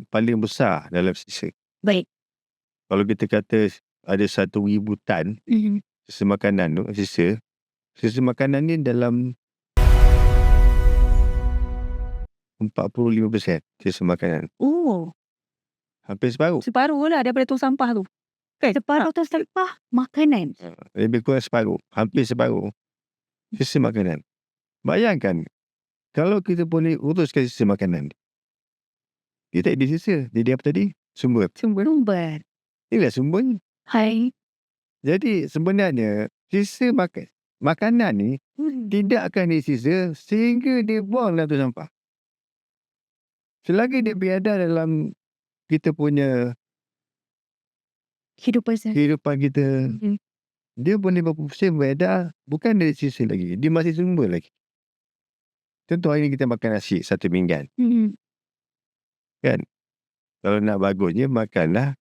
paling besar dalam sisa. Baik. Kalau kita kata ada 1,000 tan sisa makanan tu, sisa makanan ni dalam 45% sisa makanan. Oh, Hampir separuh. separuh lah daripada tong sampah tu. Kan? Separuh tong sampah makanan. Lebih kurang separuh. Hampir separuh sisa makanan. Bayangkan, kalau kita boleh uruskan sisa makanan, kita ada sisa. Jadi apa tadi? Sumber. Sumber. Inilah sumbernya. Hai. Jadi sebenarnya sisa makanan ni tidak akan disisa sehingga dia buang dalam tong sampah. Selagi dia berada dalam kita punya kehidupan kita, dia boleh berfungsi beredar, bukan dari sisa lagi. Dia masih sumber lagi. Contoh hari ni kita makan nasi 1 pinggan. Kan? Kalau nak bagusnya, makanlah